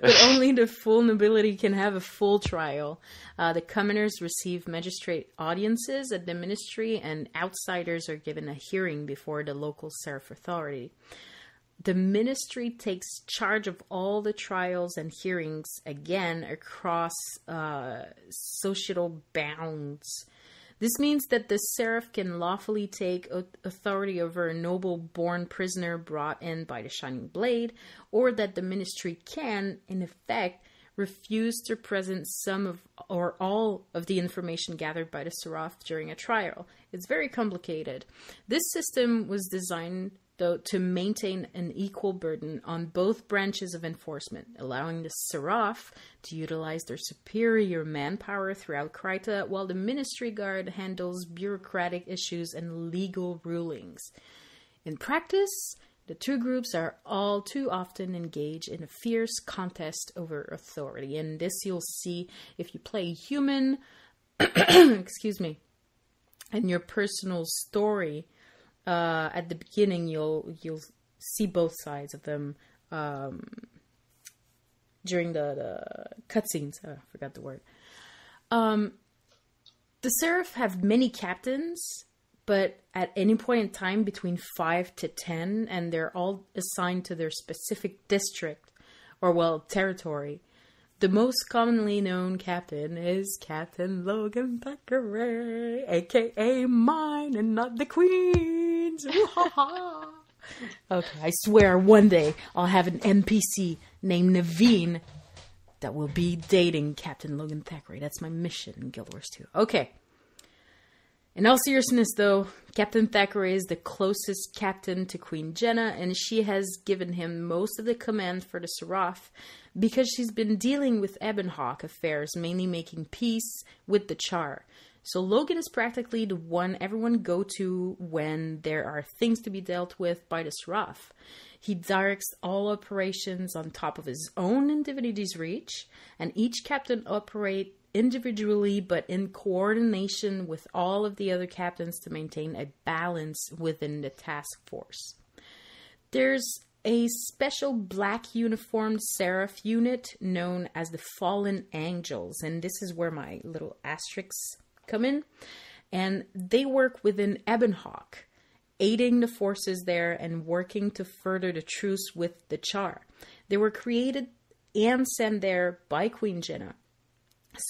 But only the full nobility can have a full trial. The commoners receive magistrate audiences at the ministry, and outsiders are given a hearing before the local seraph authority. The ministry takes charge of all the trials and hearings, again, across societal bounds. This means that the seraph can lawfully take authority over a noble-born prisoner brought in by the Shining Blade, or that the ministry can, in effect, refuse to present some of or all of the information gathered by the seraph during a trial. It's very complicated. This system was designed, though, to maintain an equal burden on both branches of enforcement, allowing the seraph to utilize their superior manpower throughout Kryta, while the Ministry Guard handles bureaucratic issues and legal rulings. In practice, the two groups are all too often engaged in a fierce contest over authority, and this you'll see if you play human, excuse me, and your personal story. At the beginning, you'll see both sides of them during the cutscenes. I forgot the word. The seraph have many captains, but at any point in time between 5 to 10, and they're all assigned to their specific district or territory. The most commonly known captain is Captain Logan Thackeray, aka mine and not the Queen's. Okay, I swear one day I'll have an NPC named Naveen that will be dating Captain Logan Thackeray. That's my mission in Guild Wars 2. Okay. In all seriousness, though, Captain Thackeray is the closest captain to Queen Jenna, and she has given him most of the command for the seraph because she's been dealing with Ebonhawk affairs, mainly making peace with the Char. So Logan is practically the one everyone go to when there are things to be dealt with by the seraph. He directs all operations on top of his own in Divinity's Reach, and each captain operates individually but in coordination with all of the other captains to maintain a balance within the task force. There's a special black uniformed seraph unit known as the Fallen Angels, and this is where my little asterisks come in, and they work within Ebonhawk, aiding the forces there and working to further the truce with the Char. They were created and sent there by Queen Jenna.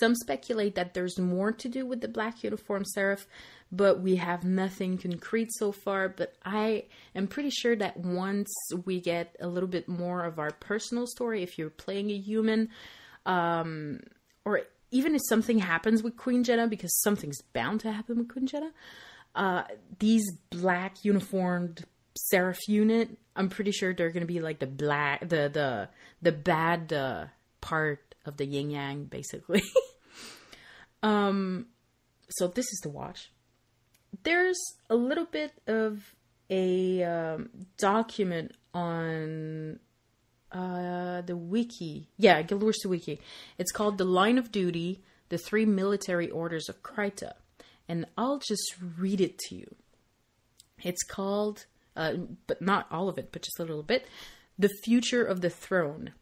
Some speculate that there's more to do with the black uniform seraph, but we have nothing concrete so far. But I am pretty sure that once we get a little bit more of our personal story, if you're playing a human, or even if something happens with Queen Jenna, because something's bound to happen with Queen Jenna, these black uniformed seraph unit, I'm pretty sure they're going to be like the bad part of the yin yang, basically. So this is to watch. There's a little bit of a document on the wiki. Yeah, Guild Wars 2 wiki. It's called The Line of Duty, the 3 military orders of Kryta. and I'll just read it to you. It's called, but not all of it, but just a little bit, The Future of the Throne.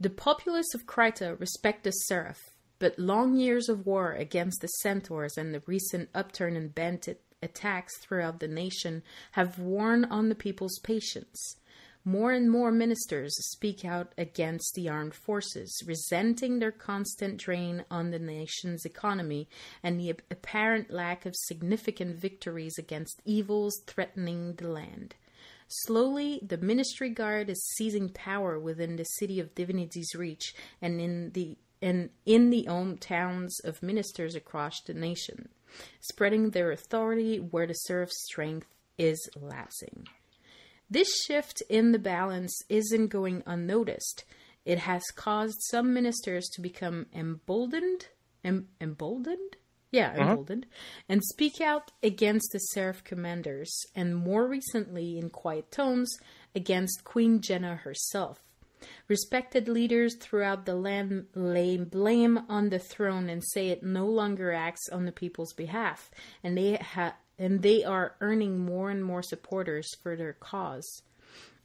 The populace of Krita respect the seraph, but long years of war against the centaurs and the recent upturn in bandit attacks throughout the nation have worn on the people's patience. More and more ministers speak out against the armed forces, resenting their constant drain on the nation's economy and the apparent lack of significant victories against evils threatening the land. Slowly, the ministry guard is seizing power within the city of Divinity's Reach and in the hometowns of ministers across the nation, spreading their authority where the seraph's strength is lapsing. This shift in the balance isn't going unnoticed. It has caused some ministers to become emboldened, and speak out against the seraph commanders, and more recently, in quiet tones, against Queen Jenna herself. Respected leaders throughout the land lay blame on the throne and say it no longer acts on the people's behalf, and they are earning more and more supporters for their cause.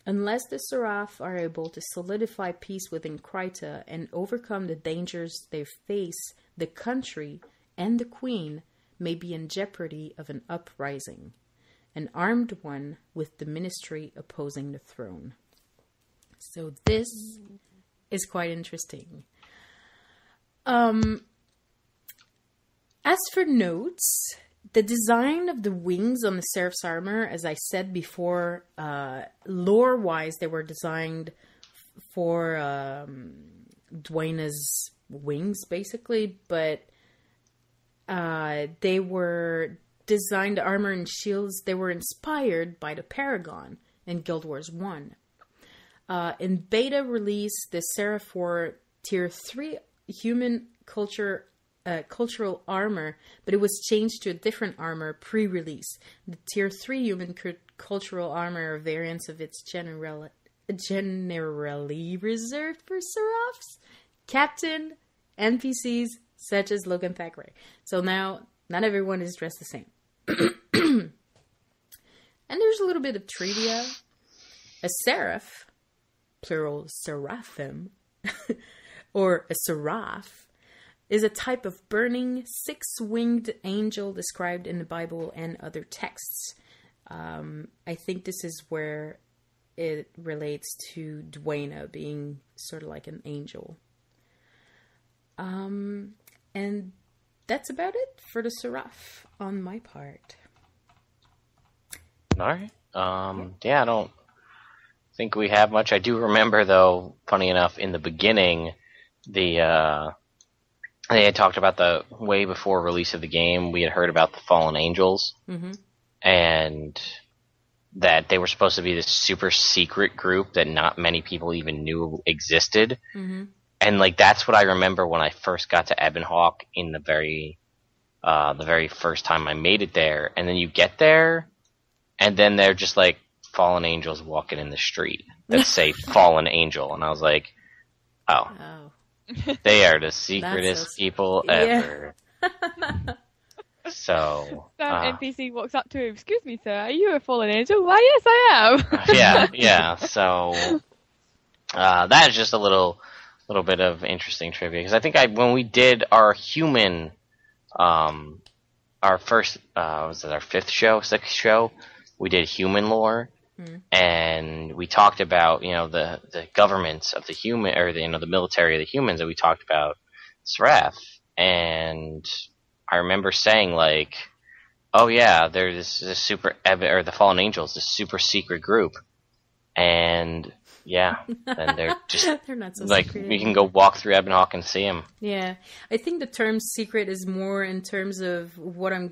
Unless the seraph are able to solidify peace within Krita and overcome the dangers they face, the country and the queen may be in jeopardy of an uprising, an armed one with the ministry opposing the throne. So this is quite interesting. As for notes, the design of the wings on the Seraph's armor, as I said before, lore-wise, they were designed for Dwayna's wings, basically, but they were designed armor and shields. They were inspired by the Paragon in Guild Wars 1. In beta release, the Seraph wore Tier 3 human cultural armor, but it was changed to a different armor pre-release. The Tier 3 human cultural armor are variants of its generally reserved for Seraphs, Captain, NPCs, such as Logan Thackeray. So now, not everyone is dressed the same. And there's a little bit of trivia. A seraph, plural seraphim, or a seraph, is a type of burning, six-winged angel described in the Bible and other texts. I think this is where it relates to Dwayna being sort of like an angel. And that's about it for the seraph on my part. All right. Yeah, I don't think we have much. I do remember, though, funny enough, in the beginning, they had talked about the way before release of the game. We had heard about the fallen angels, and that they were supposed to be this super secret group that not many people even knew existed. And like that's what I remember when I first got to Ebonhawk in the very first time I made it there. And then you get there, and then they're just like fallen angels walking in the street that say "fallen angel," and I was like, "Oh, they are the secretest people ever." So some NPC walks up to him. "Excuse me, sir, are you a fallen angel?" "Why, yes, I am." yeah. So that is just a little bit of interesting trivia, because I think when we did our human, our first, was it our sixth show? We did human lore, and we talked about the governments of the human, or the military of the humans, and we talked about Seraph, and I remember saying like, oh yeah, there's this super, or the Fallen Angels, this super secret group, and yeah, and they're just they're not so like secret we can go walk through Ebonhawk and see them. Yeah, I think the term secret is more in terms of what I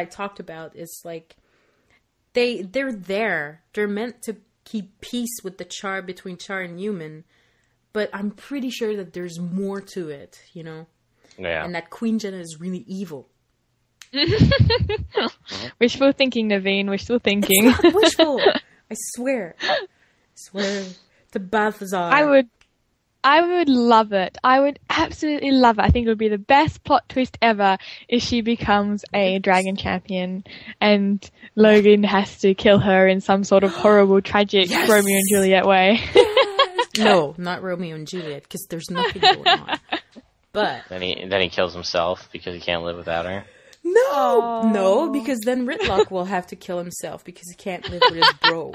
talked about is like they're there. They're meant to keep peace with the Char, between Char and human, but I'm pretty sure that there's more to it, Yeah. And that Queen Jenna is really evil. Wishful thinking, Naveen. Wishful thinking. It's not wishful. I swear to Balthazar. I would love it. I would absolutely love it. I think it would be the best plot twist ever if she becomes a dragon champion and Logan has to kill her in some sort of horrible, tragic Romeo and Juliet way. No, not Romeo and Juliet, because there's nothing going on. But then he kills himself because he can't live without her. No, because then Ritlock will have to kill himself because he can't live with his bro.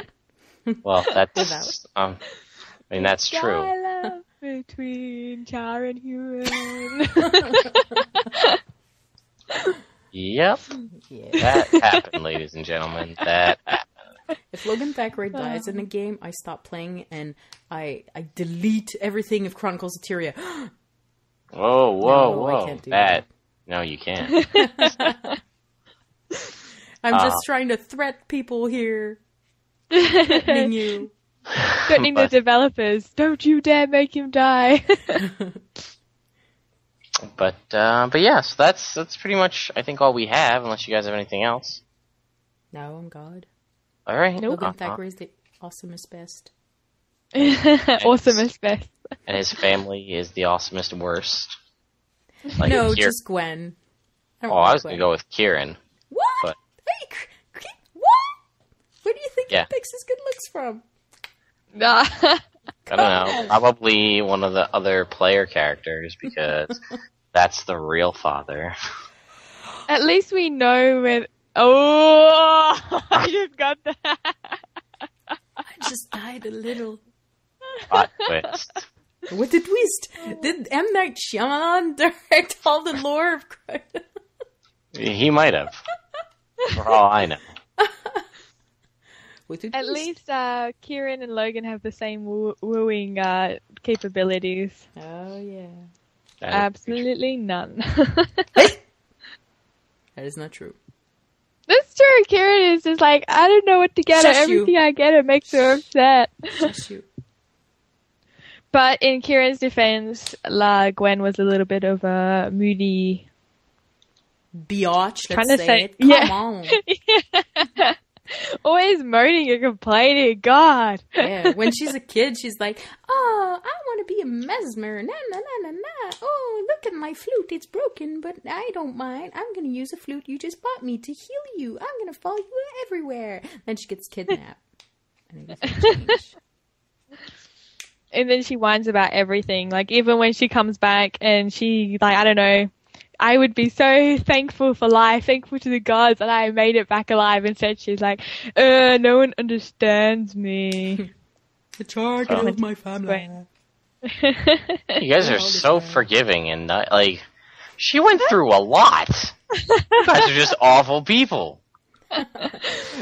Well, that's that's true. Dialogue between Char and Huron. Yep. Yeah. That happened, ladies and gentlemen. That happened. If Logan Thackeray dies in a game, I stop playing and I delete everything of Chronicles of Tyria. Whoa! No, I can't do that. No, you can't. I'm just trying to threat people here. Threatening you. Threatening the developers. Don't you dare make him die. But yes, that's pretty much I think all we have, unless you guys have anything else. No, I'm God. All right. Logan Thackeray's the awesomest best. Awesomest best. And his family is the awesomest worst. No, just Gwen. I was going to go with Kieran. What? But... Hey, what? Where do you think he picks his good looks from? I don't know. Probably one of the other player characters, because that's the real father. At least we know where... Oh! I just got that. I just died a little. Plot twist. What a twist! Did M. Night Shyamalan direct all the lore of Christ? He might have. For all I know. At least Kieran and Logan have the same wooing capabilities. Oh, yeah. Absolutely none. That is not true. That's true. Kieran is just like, I don't know what to get her. Everything I get her makes her upset. Shush you. But in Kieran's defense, Gwen was a little bit of a moody... Biatch, let's say it. Come on. Yeah. Always moaning and complaining, God. Yeah, when she's a kid, she's like, oh, I want to be a mesmer, na na na na na. Oh, look at my flute, it's broken, but I don't mind. I'm going to use a flute you just bought me to heal you. I'm going to follow you everywhere. Then she gets kidnapped. And everything changes. And then she whines about everything. Like, even when she comes back and she, like, I don't know, I would be so thankful for life, thankful to the gods that I made it back alive. Instead, she's like, no one understands me. The charge of my family. You guys are so forgiving and not, like, she went through a lot. You guys are just awful people.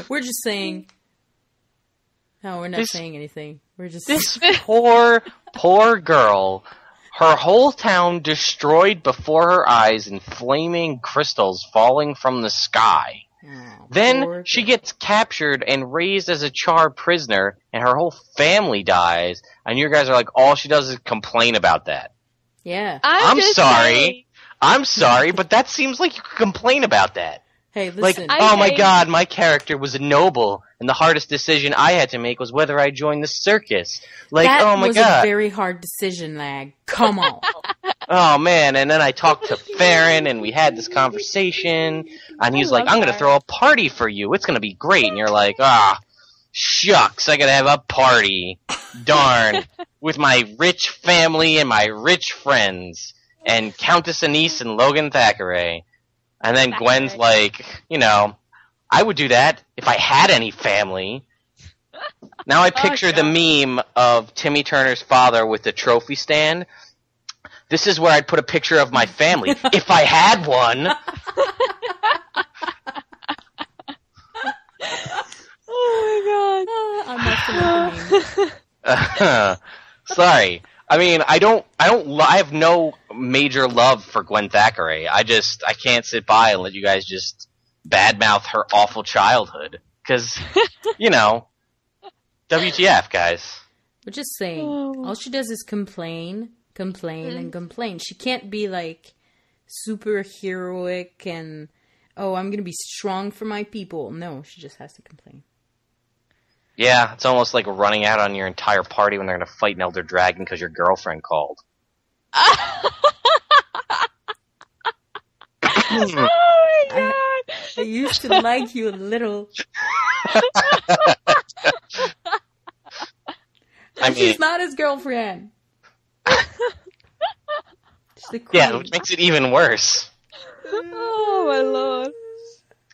We're just saying. No, we're not saying anything. We're just... This poor girl... Her whole town destroyed before her eyes in flaming crystals falling from the sky. Oh, then she gets captured and raised as a Char prisoner, and her whole family dies, and you guys are like, all she does is complain about that. Yeah. I'm sorry, but that seems like you could complain about that. Hey, listen. Like, oh my god, my character was a noble, and the hardest decision I had to make was whether I joined the circus. Like, that oh my god. That was a very hard decision, Lag. Come on. Oh man, and then I talked to Farron, and we had this conversation, and he's like, I'm gonna throw a party for you, it's gonna be great, and you're like, shucks, I gotta have a party. Darn. With my rich family and my rich friends, and Countess Anise and Logan Thackeray. And then Gwen's like, I would do that if I had any family. Now I picture the meme of Timmy Turner's father with the trophy stand. This is where I'd put a picture of my family, if I had one. Oh my god. I'm not the meme. Sorry. I mean, I have no major love for Gwen Thackeray. I can't sit by and let you guys just badmouth her awful childhood. Cause, WTF, guys. We're just saying, all she does is complain, and complain. She can't be like super heroic and, I'm gonna be strong for my people. No, she just has to complain. Yeah, it's almost like running out on your entire party when they're going to fight an elder dragon because your girlfriend called. Oh my god! I used to like you a little. I mean, she's not his girlfriend. She's the queen. Yeah, which makes it even worse. Oh my lord!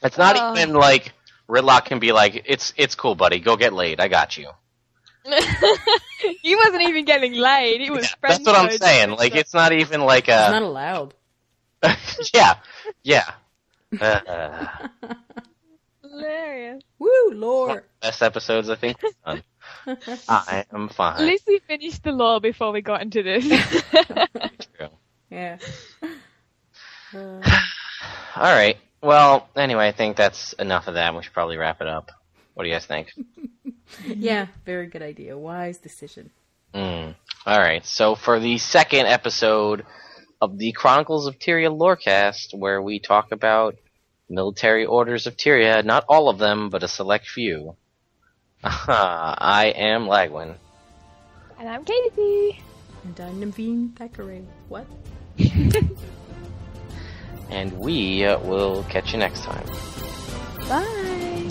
It's not even like Ridlock can be like, it's cool, buddy. Go get laid. I got you. He wasn't even getting laid. He was. Yeah, that's what I'm saying. Like, it's not even like a. It's not allowed. yeah. Hilarious. Woo, lore. Best episodes I think we've done. I am fine. At least we finished the lore before we got into this. True. Yeah. All right. Well, anyway, I think that's enough of that. We should probably wrap it up. What do you guys think? Yeah, very good idea. Wise decision. All right. So for the second episode of the Chronicles of Tyria Lorecast, where we talk about military orders of Tyria, not all of them, but a select few. I am Lagwyn. And I'm Kaysee. And I'm Naveen Thackeray. What? And we will catch you next time. Bye.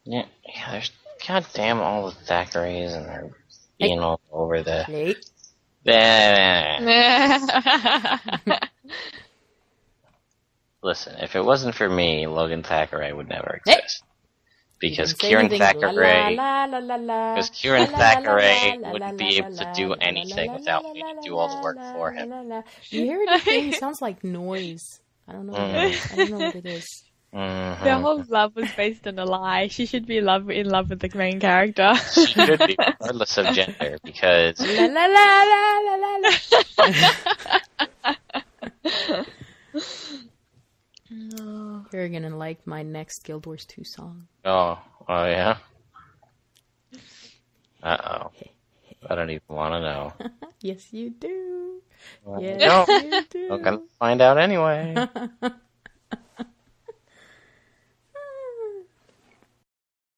Yeah, there's goddamn all the Thackeray's and they're being all over the. Hey. Listen, if it wasn't for me, Logan Thackeray would never exist. Because Say Kieran anything. Thackeray, Because Kieran Thackeray wouldn't be able to do anything without me to do all the work for him. You hear anything? It sounds like noise. I don't know. I don't know what it is. Their whole love was based on a lie. She should be in love with the main character. She should be, regardless of gender, because La la la la la la. You're gonna like my next Guild Wars 2 song. oh yeah. I don't even want to know. Yes, you do. Well, Yes, no, you do. I'm gonna find out anyway.